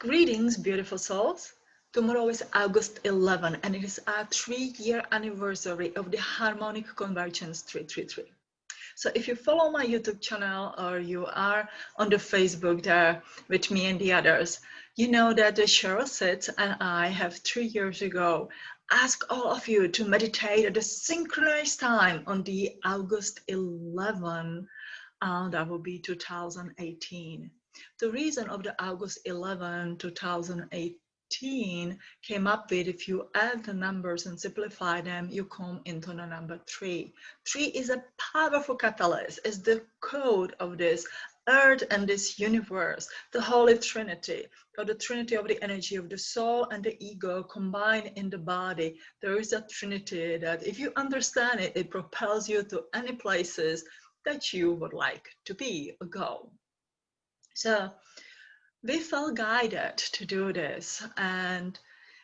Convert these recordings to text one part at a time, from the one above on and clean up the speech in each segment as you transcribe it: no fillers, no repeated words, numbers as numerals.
Greetings, beautiful souls. Tomorrow is August 11, and it is our 3-year anniversary of the Harmonic Convergence 333. So if you follow my YouTube channel or you are on the Facebook there with me and the others, you know that Cheryl Sitz and I have 3 years ago asked all of you to meditate at the synchronized time on the August 11, that will be 2018. The reason of the August 11, 2018 came up with, if you add the numbers and simplify them, you come into the number 3. 3 is a powerful catalyst, it's the code of this earth and this universe, the Holy Trinity, or the Trinity of the energy of the soul and the ego combined in the body. There is a Trinity that if you understand it, it propels you to any places that you would like to be or go. So we felt guided to do this, and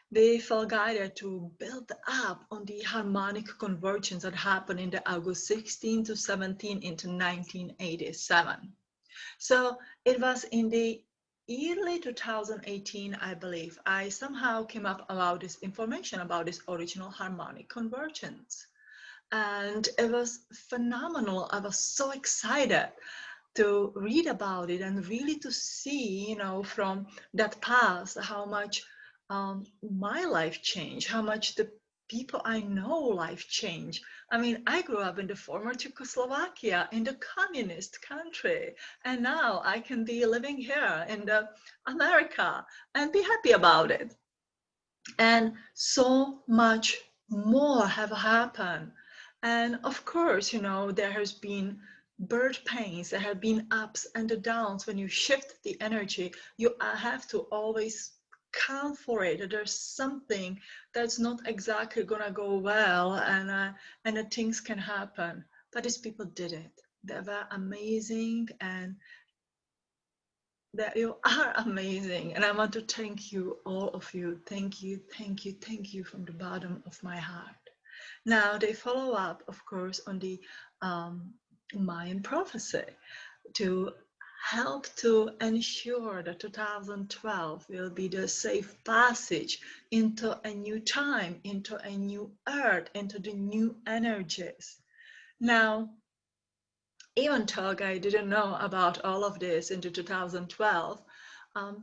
we felt guided to build up on the harmonic convergence that happened in the August 16 to 17 into 1987. So it was in the early 2018, I believe, I somehow came up about this information about this original harmonic convergence. And it was phenomenal. I was so excited to read about it and really to see, from that past, how much my life changed, how much the people I know life changed. I mean, I grew up in the former Czechoslovakia, in the communist country, and now I can be living here in America and be happy about it. And so much more have happened. And of course, there has been birth pains, there have been ups and the downs. When you shift the energy, you have to always count for it. There's something that's not exactly gonna go well, and things can happen. But these people did it. They were amazing, and that you are amazing, and I want to thank you, all of you. Thank you, thank you, thank you from the bottom of my heart. Now they follow up, of course, on the Mayan prophecy to help to ensure that 2012 will be the safe passage into a new time, into a new earth, into the new energies. Now, even though I didn't know about all of this into 2012,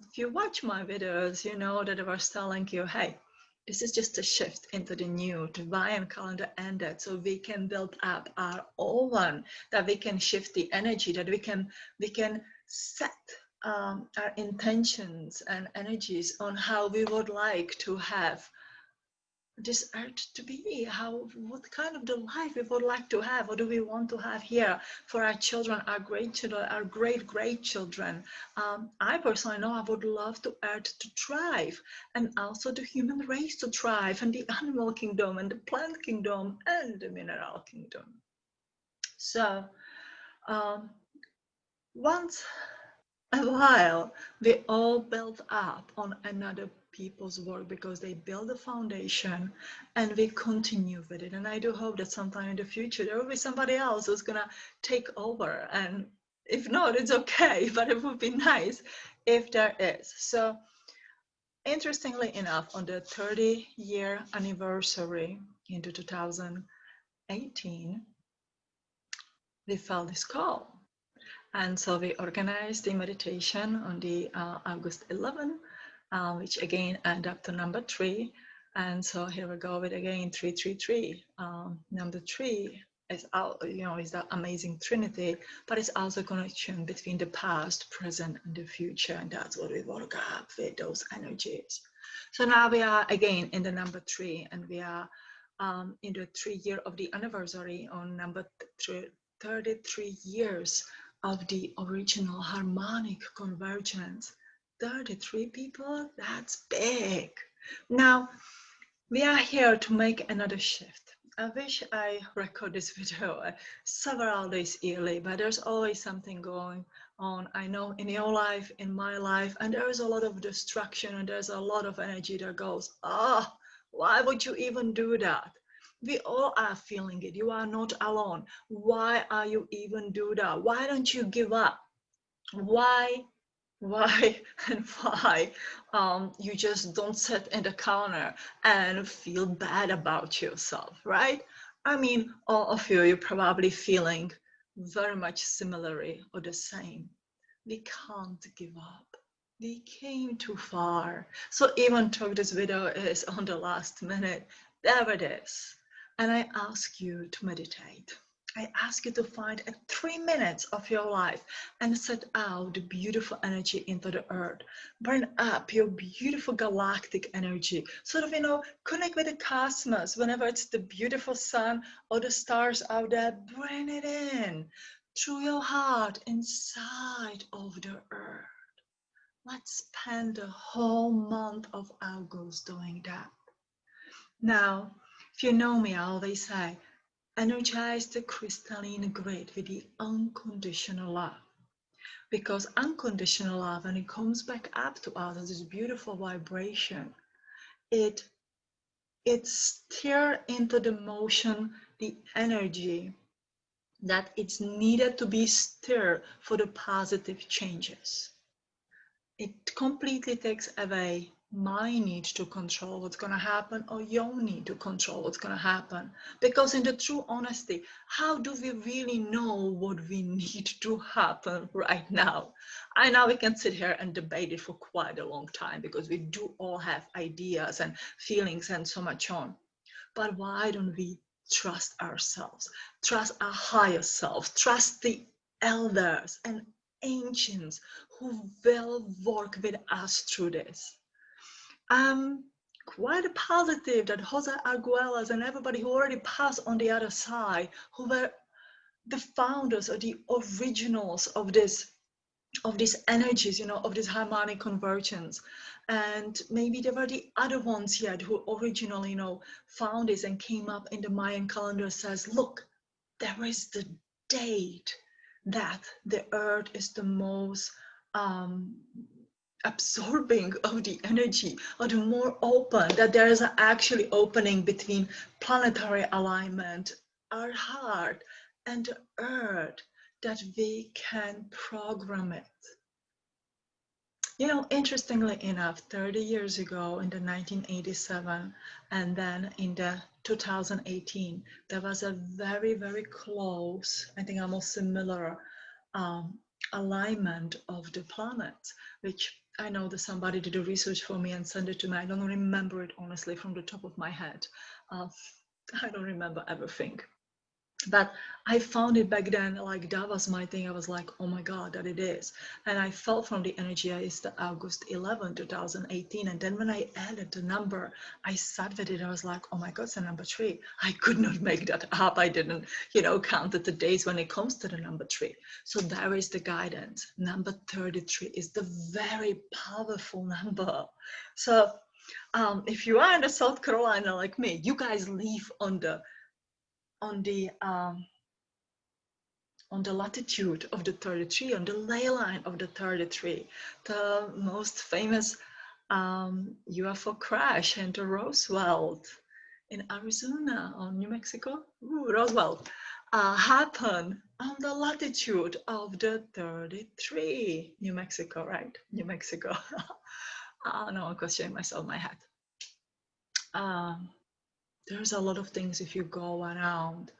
if you watch my videos, you know that I was telling you, hey, this is just a shift into the new. The Mayan calendar ended, so we can build up our own one, that we can shift the energy, that we can set our intentions and energies on how we would like to have this earth to be, what kind of the life we would like to have, what do we want to have here for our children, our great children, our great children. I personally know I would love the earth to thrive, and also the human race to thrive, and the animal kingdom and the plant kingdom and the mineral kingdom. So once a while we all build up on another people's work because they build a foundation, and we continue with it. And I do hope that sometime in the future there will be somebody else who's gonna take over, and if not, it's okay, but it would be nice if there is. So interestingly enough, on the 30-year anniversary into 2018, we felt this call. And so we organized the meditation on the August 11, which again ended up to number 3. And so here we go with again 333. Number 3 is is that amazing Trinity, but it's also a connection between the past, present, and the future. And that's what we work up with, those energies. So now we are again in the number 3, and we are in the 3-year of the anniversary on number 33 years of the original harmonic convergence. 33 people, that's big. Now, we are here to make another shift. I wish I record this video several days early, but there's always something going on. I know in your life, in my life, and there is a lot of distraction, and there's a lot of energy that goes, why would you even do that? We all are feeling it. You are not alone. Why are you even do that? Why don't you give up? Why Why and why you just don't sit in the corner and feel bad about yourself, right? I mean, all of you, you're probably feeling very much similarly or the same. We can't give up. We came too far. So even though this video is on the last minute, there it is. And I ask you to meditate. I ask you to find 3 minutes of your life and set out the beautiful energy into the earth. Burn up your beautiful galactic energy. Sort of, connect with the cosmos. Whenever it's the beautiful sun or the stars out there, bring it in through your heart inside of the earth. Let's spend the whole month of August doing that. Now, if you know me, I always say, energize the crystalline grid with the unconditional love. Because unconditional love, when it comes back up to us as this beautiful vibration, it stirs into the motion the energy that it's needed to be stirred for the positive changes. It completely takes away my need to control what's going to happen or your need to control what's going to happen. Because in the true honesty, how do we really know what we need to happen right now? I know we can sit here and debate it for quite a long time because we do all have ideas and feelings and so much on. But why don't we trust ourselves, trust our higher self, trust the elders and ancients who will work with us through this? I'm quite positive that Jose Arguelles and everybody who already passed on the other side, who were the founders or the originals of these energies, of this harmonic convergence. And maybe there were the other ones yet who originally, found this and came up in the Mayan calendar, says, look, there is the date that the earth is the most absorbing of the energy, or the more open, that there is actually opening between planetary alignment, our heart, and the earth, that we can program it. Interestingly enough, 30 years ago in the 1987 and then in the 2018, there was a very, very close, I think almost similar alignment of the planets, which I know that somebody did the research for me and sent it to me. I don't remember it honestly from the top of my head. I don't remember everything. But I found it back then, like that was my thing. I was like, oh my God, that it is. And I felt from the energy, it's the August 11, 2018. And then when I added the number, I sat with it. I was like, oh my God, it's the number 3. I could not make that up. I didn't, counted the days when it comes to the number 3. So there is the guidance. Number 33 is the very powerful number. So if you are in the South Carolina like me, you guys live on the latitude of the 33, on the ley line of the 33, the most famous UFO crash into Roswell in Arizona or New Mexico, Roswell, happened on the latitude of the 33, New Mexico, right? New Mexico. No, I'm questioning myself in my head. There's a lot of things if you go around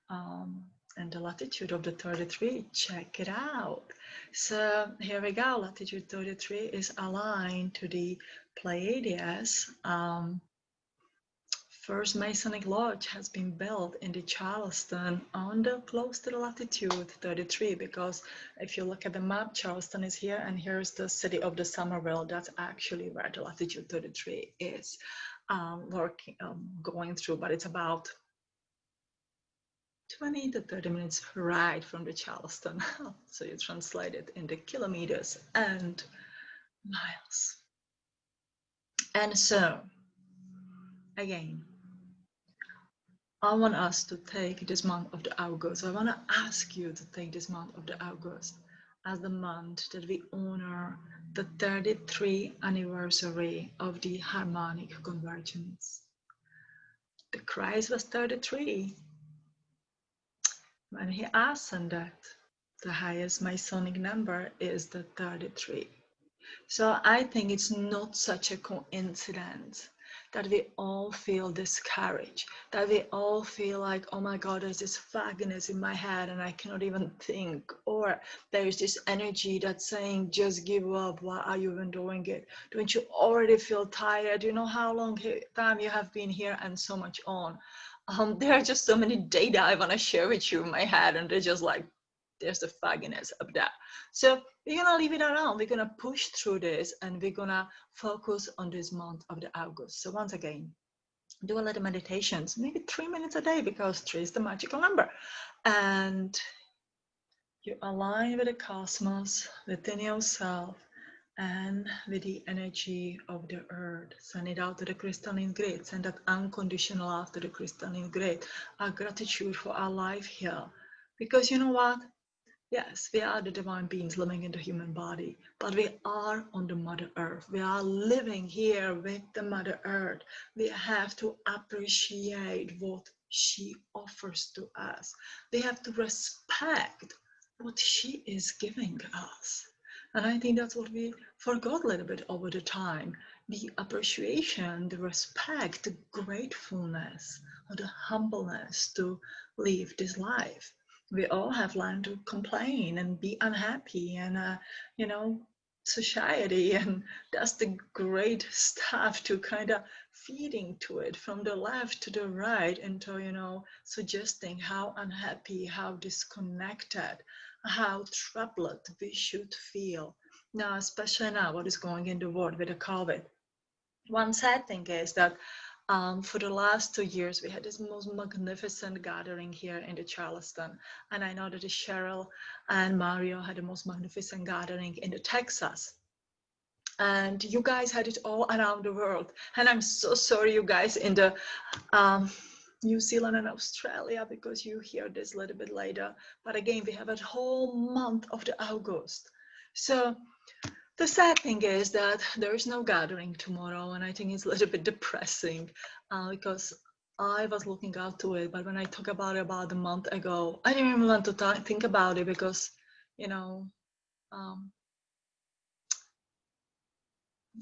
and the latitude of the 33, check it out. So here we go, latitude 33 is aligned to the Pleiades. First Masonic Lodge has been built in the Charleston close to the latitude 33, because if you look at the map, Charleston is here and here's the city of the Somerville. That's actually where the latitude 33 is going through, but it's about 20 to 30 minutes ride from the Charleston. So you translate it into kilometers and miles. And so, again, I want us to take this month of the August. I want to ask you to take this month of the August as the month that we honor the 33th anniversary of the Harmonic Convergence. The Christ was 33. When he ascended, the highest Masonic number is the 33. So I think it's not such a coincidence that we all feel discouraged, that we all feel like, oh my God, there's this fogginess in my head and I cannot even think, or there's this energy that's saying, just give up. Why are you even doing it? Don't you already feel tired? You know how long time you have been here, and so much on. There are just so many data I want to share with you in my head, and they're just like, there's the fogginess of that. So we're gonna leave it around. We're gonna push through this, and we're gonna focus on this month of the August. So once again, do a lot of meditations, maybe 3 minutes a day, because 3 is the magical number. And you align with the cosmos, within yourself, and with the energy of the earth. Send it out to the crystalline grid. Send that unconditional love to the crystalline grid. Our gratitude for our life here. Because you know what? Yes, we are the divine beings living in the human body, but we are on the Mother Earth. We are living here with the Mother Earth. We have to appreciate what she offers to us. We have to respect what she is giving us. And I think that's what we forgot a little bit over the time. The appreciation, the respect, the gratefulness, or the humbleness to live this life. We all have learned to complain and be unhappy, and you know, society and that's the great stuff to kind of feeding to it from the left to the right, into, you know, suggesting how unhappy, how disconnected, how troubled we should feel now, especially now what is going in the world with the COVID. One sad thing is that for the last 2 years, we had this most magnificent gathering here in the Charleston. And I know that Cheryl and Mario had the most magnificent gathering in the Texas. And you guys had it all around the world. And I'm so sorry, you guys in the New Zealand and Australia, because you hear this a little bit later. But again, we have a whole month of the August. So the sad thing is that there is no gathering tomorrow, and I think it's a little bit depressing because I was looking out to it, but when I talked about it about a month ago, I didn't even want to think about it because, you know,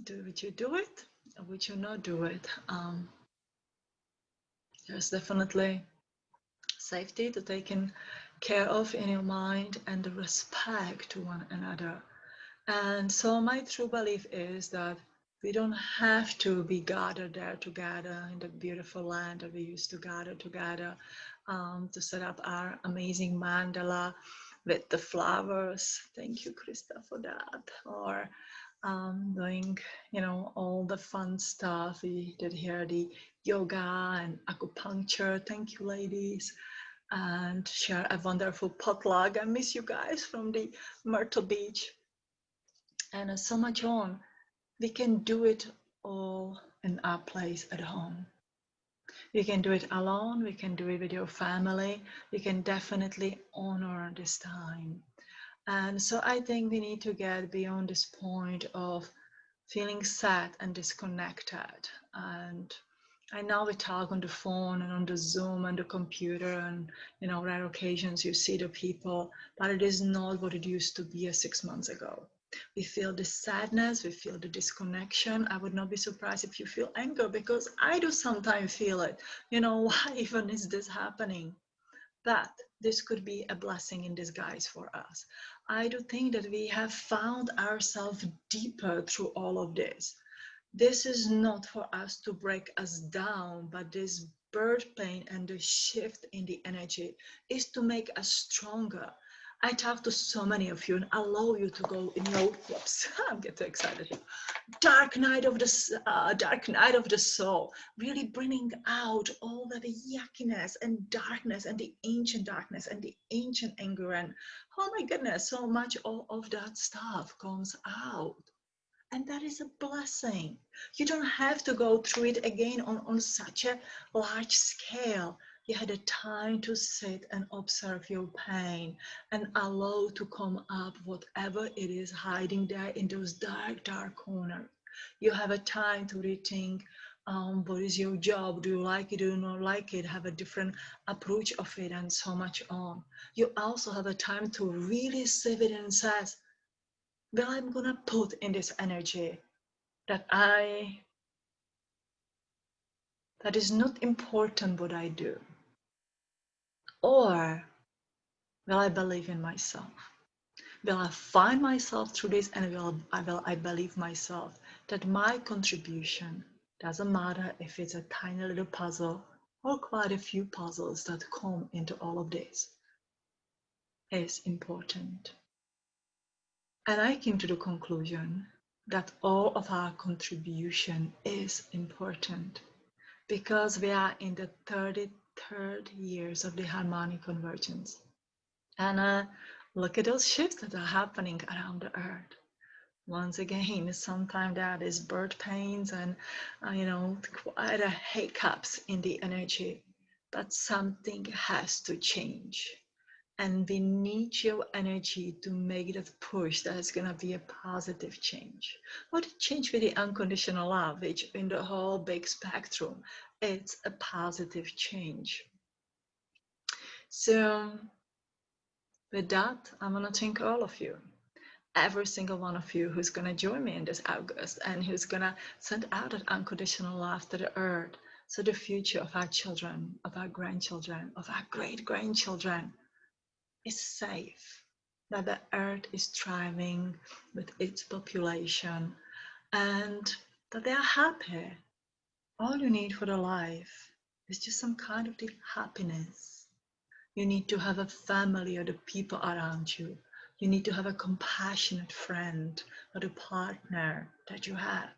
would you do it or would you not do it? There's definitely safety to taking care of in your mind, and the respect to one another. And so my true belief is that we don't have to be gathered there together in the beautiful land that we used to gather together to set up our amazing mandala with the flowers. Thank you, Krista, for that. Or doing, you know, all the fun stuff. We did here the yoga and acupuncture. Thank you, ladies. And share a wonderful potluck. I miss you guys from the Myrtle Beach. And so much on. We can do it all in our place at home. You can do it alone, we can do it with your family. You can definitely honor this time. And so I think we need to get beyond this point of feeling sad and disconnected. And I know we talk on the phone and on the Zoom and the computer, and, you know, rare occasions you see the people, but it is not what it used to be 6 months ago. We feel the sadness, we feel the disconnection. I would not be surprised if you feel anger, because I do sometimes feel it. You know, why even is this happening? But this could be a blessing in disguise for us. I do think that we have found ourselves deeper through all of this. This is not for us to break us down, but this birth pain and the shift in the energy is to make us stronger. I talk to so many of you and allow you to go in your, whoops, I'm getting excited here. Dark night of the soul, really bringing out all the yuckiness and darkness and the ancient darkness and the ancient anger, and oh my goodness, so much of that stuff comes out. And that is a blessing. You don't have to go through it again on such a large scale. You had a time to sit and observe your pain and allow to come up whatever it is hiding there in those dark, dark corners. You have a time to rethink what is your job? Do you like it? Do you not like it? Have a different approach of it, and so much on. You also have a time to really sit it and say, Well, I'm gonna put in this energy that that is not important what I do, or will I believe in myself? Will I find myself through this, and I believe myself that my contribution doesn't matter if it's a tiny little puzzle or quite a few puzzles that come into all of this is important. And I came to the conclusion that all of our contribution is important because we are in the 33rd years of the harmonic convergence. And look at those shifts that are happening around the earth. Once again, sometimes that is birth pains and, quite a hiccups in the energy. But something has to change. And we need your energy to make that push that is going to be a positive change. What a change with the unconditional love, which in the whole big spectrum, it's a positive change. So with that, I want to thank all of you. Every single one of you who's going to join me in this August and who's going to send out that unconditional love to the earth. So the future of our children, of our grandchildren, of our great-grandchildren is safe, that the earth is thriving with its population, and that they are happy. All you need for the life is just some kind of the happiness. You need to have a family or the people around you. You need to have a compassionate friend or the partner that you have.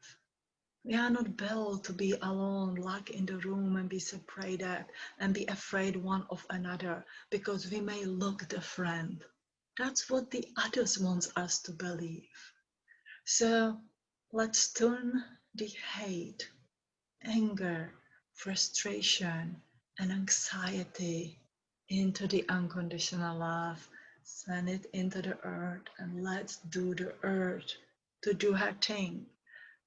We are not built to be alone, locked in the room and be separated and be afraid one of another because we may look different. That's what the others want us to believe. So let's turn the hate, anger, frustration, and anxiety into the unconditional love. Send it into the earth and let's do the earth to do her thing.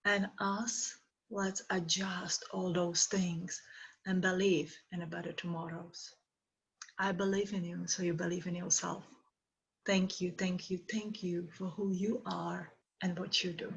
And us, let's adjust all those things and believe in a better tomorrows. I believe in you, so you believe in yourself. Thank you, thank you, thank you for who you are and what you do.